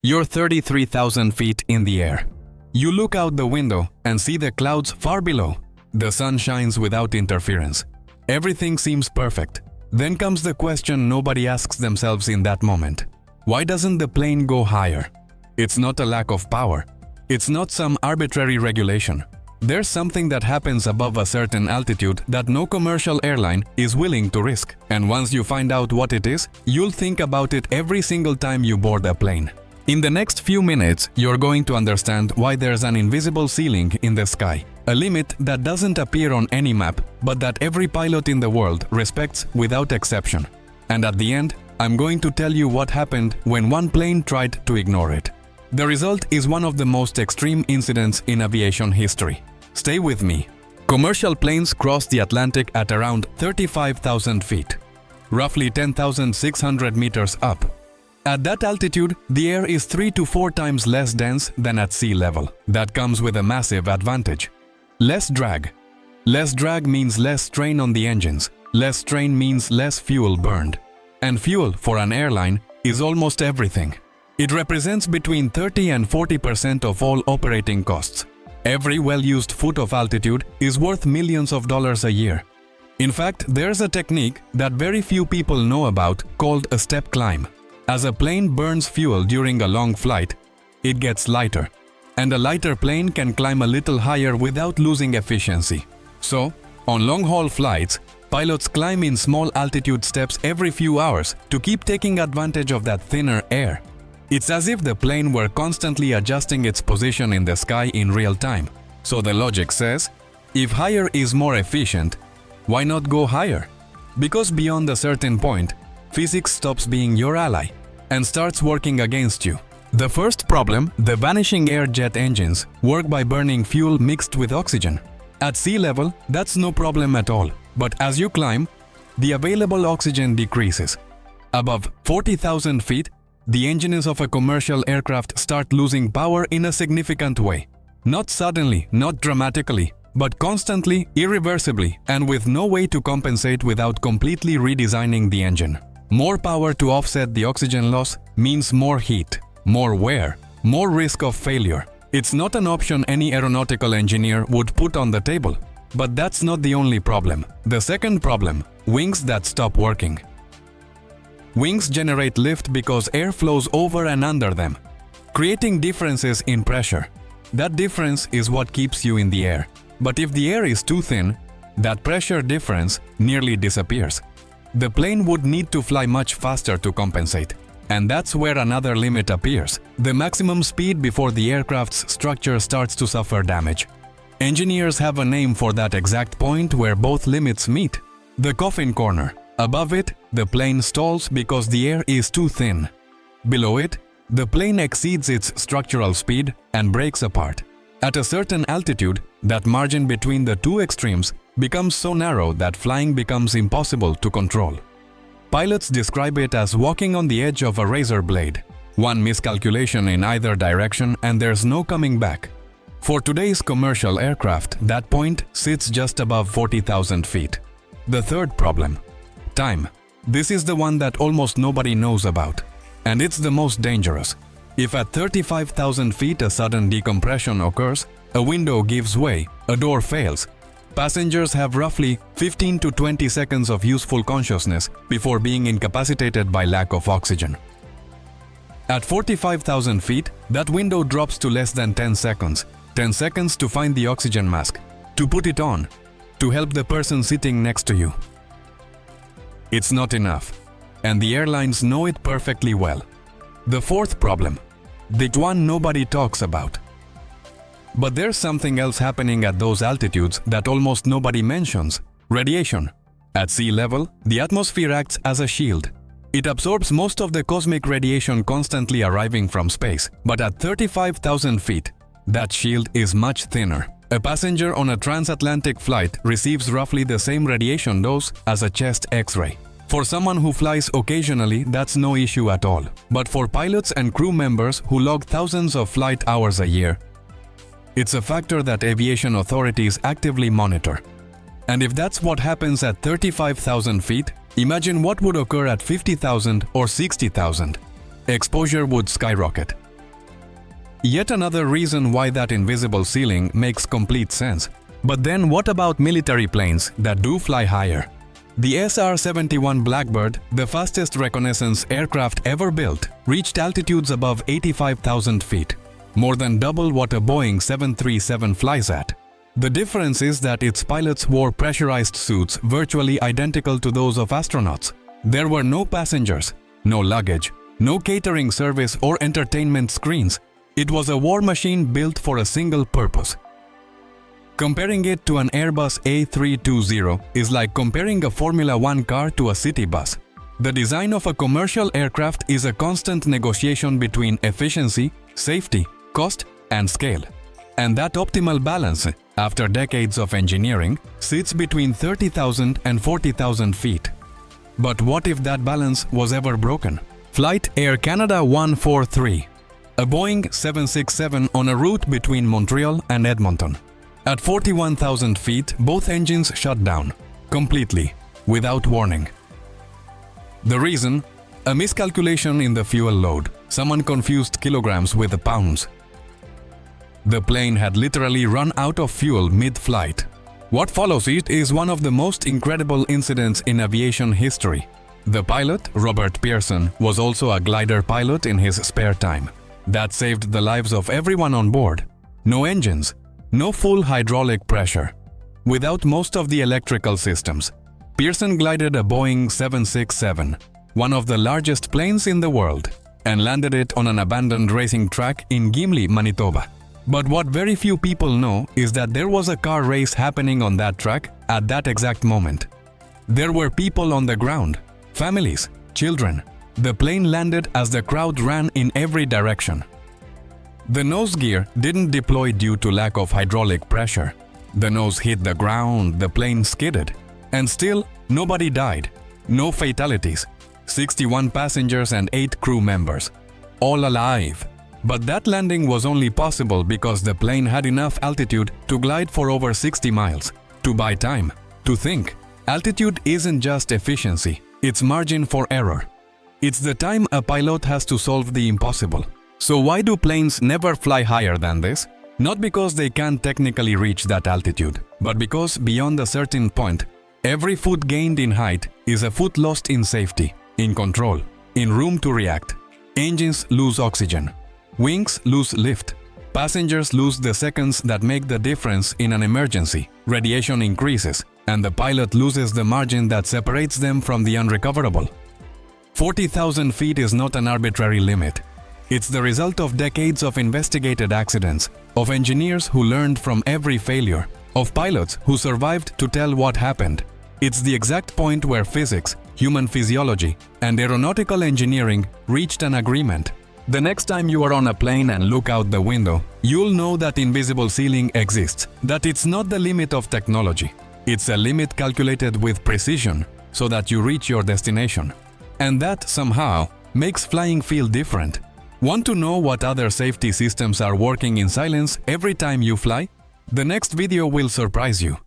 You're 33,000 feet in the air. You look out the window and see the clouds far below. The sun shines without interference. Everything seems perfect. Then comes the question nobody asks themselves in that moment. Why doesn't the plane go higher? It's not a lack of power. It's not some arbitrary regulation. There's something that happens above a certain altitude that no commercial airline is willing to risk. And once you find out what it is, you'll think about it every single time you board a plane. In the next few minutes, you're going to understand why there's an invisible ceiling in the sky. A limit that doesn't appear on any map, but that every pilot in the world respects without exception. And at the end, I'm going to tell you what happened when one plane tried to ignore it. The result is one of the most extreme incidents in aviation history. Stay with me. Commercial planes cross the Atlantic at around 35,000 feet, roughly 10,600 meters up. At that altitude, the air is 3 to 4 times less dense than at sea level. That comes with a massive advantage. Less drag. Less drag means less strain on the engines. Less strain means less fuel burned. And fuel, for an airline, is almost everything. It represents between 30 and 40% of all operating costs. Every well-used foot of altitude is worth millions of dollars a year. In fact, there's a technique that very few people know about called a step climb. As a plane burns fuel during a long flight, it gets lighter. And a lighter plane can climb a little higher without losing efficiency. So, on long-haul flights, pilots climb in small altitude steps every few hours to keep taking advantage of that thinner air. It's as if the plane were constantly adjusting its position in the sky in real time. So the logic says, if higher is more efficient, why not go higher? Because beyond a certain point, physics stops being your ally and starts working against you. The first problem, the vanishing air jet engines, work by burning fuel mixed with oxygen. At sea level, that's no problem at all. But as you climb, the available oxygen decreases. Above 40,000 feet, the engines of a commercial aircraft start losing power in a significant way. Not suddenly, not dramatically, but constantly, irreversibly, and with no way to compensate without completely redesigning the engine. More power to offset the oxygen loss means more heat, more wear, more risk of failure. It's not an option any aeronautical engineer would put on the table. But that's not the only problem. The second problem, wings that stop working. Wings generate lift because air flows over and under them, creating differences in pressure. That difference is what keeps you in the air. But if the air is too thin, that pressure difference nearly disappears. The plane would need to fly much faster to compensate. And that's where another limit appears, the maximum speed before the aircraft's structure starts to suffer damage. Engineers have a name for that exact point where both limits meet, the Coffin Corner. Above it, the plane stalls because the air is too thin. Below it, the plane exceeds its structural speed and breaks apart. At a certain altitude, that margin between the two extremes becomes so narrow that flying becomes impossible to control. Pilots describe it as walking on the edge of a razor blade. One miscalculation in either direction and there's no coming back. For today's commercial aircraft, that point sits just above 40,000 feet. The third problem, time. This is the one that almost nobody knows about. And it's the most dangerous. If at 35,000 feet a sudden decompression occurs, a window gives way, a door fails, passengers have roughly 15 to 20 seconds of useful consciousness before being incapacitated by lack of oxygen. At 45,000 feet, that window drops to less than 10 seconds. 10 seconds to find the oxygen mask, to put it on, to help the person sitting next to you. It's not enough, and the airlines know it perfectly well. The fourth problem, the one nobody talks about. But there's something else happening at those altitudes that almost nobody mentions, radiation. At sea level, the atmosphere acts as a shield. It absorbs most of the cosmic radiation constantly arriving from space, but at 35,000 feet, that shield is much thinner. A passenger on a transatlantic flight receives roughly the same radiation dose as a chest X-ray. For someone who flies occasionally, that's no issue at all. But for pilots and crew members who log thousands of flight hours a year, it's a factor that aviation authorities actively monitor. And if that's what happens at 35,000 feet, imagine what would occur at 50,000 or 60,000. Exposure would skyrocket. Yet another reason why that invisible ceiling makes complete sense. But then what about military planes that do fly higher? The SR-71 Blackbird, the fastest reconnaissance aircraft ever built, reached altitudes above 85,000 feet, more than double what a Boeing 737 flies at. The difference is that its pilots wore pressurized suits virtually identical to those of astronauts. There were no passengers, no luggage, no catering service or entertainment screens. It was a war machine built for a single purpose. Comparing it to an Airbus A320 is like comparing a Formula One car to a city bus. The design of a commercial aircraft is a constant negotiation between efficiency, safety, cost, and scale. And that optimal balance, after decades of engineering, sits between 30,000 and 40,000 feet. But what if that balance was ever broken? Flight Air Canada 143, a Boeing 767 on a route between Montreal and Edmonton. At 41,000 feet, both engines shut down, completely, without warning. The reason? A miscalculation in the fuel load. Someone confused kilograms with pounds. The plane had literally run out of fuel mid-flight. What follows it is one of the most incredible incidents in aviation history. The pilot, Robert Pearson, was also a glider pilot in his spare time. That saved the lives of everyone on board. No engines, no full hydraulic pressure. Without most of the electrical systems, Pearson glided a Boeing 767, one of the largest planes in the world, and landed it on an abandoned racing track in Gimli, Manitoba. But what very few people know is that there was a car race happening on that track at that exact moment. There were people on the ground, families, children. The plane landed as the crowd ran in every direction. The nose gear didn't deploy due to lack of hydraulic pressure. The nose hit the ground, the plane skidded. And still, nobody died. No fatalities. 61 passengers and 8 crew members. All alive. But that landing was only possible because the plane had enough altitude to glide for over 60 miles, to buy time, to think. Altitude isn't just efficiency, it's margin for error. It's the time a pilot has to solve the impossible. So why do planes never fly higher than this? Not because they can't technically reach that altitude, but because beyond a certain point, every foot gained in height is a foot lost in safety, in control, in room to react. Engines lose oxygen. Wings lose lift. Passengers lose the seconds that make the difference in an emergency. Radiation increases, and the pilot loses the margin that separates them from the unrecoverable. 40,000 feet is not an arbitrary limit. It's the result of decades of investigated accidents, of engineers who learned from every failure, of pilots who survived to tell what happened. It's the exact point where physics, human physiology, and aeronautical engineering reached an agreement. The next time you are on a plane and look out the window, you'll know that invisible ceiling exists, that it's not the limit of technology. It's a limit calculated with precision so that you reach your destination. And that, somehow, makes flying feel different. Want to know what other safety systems are working in silence every time you fly? The next video will surprise you.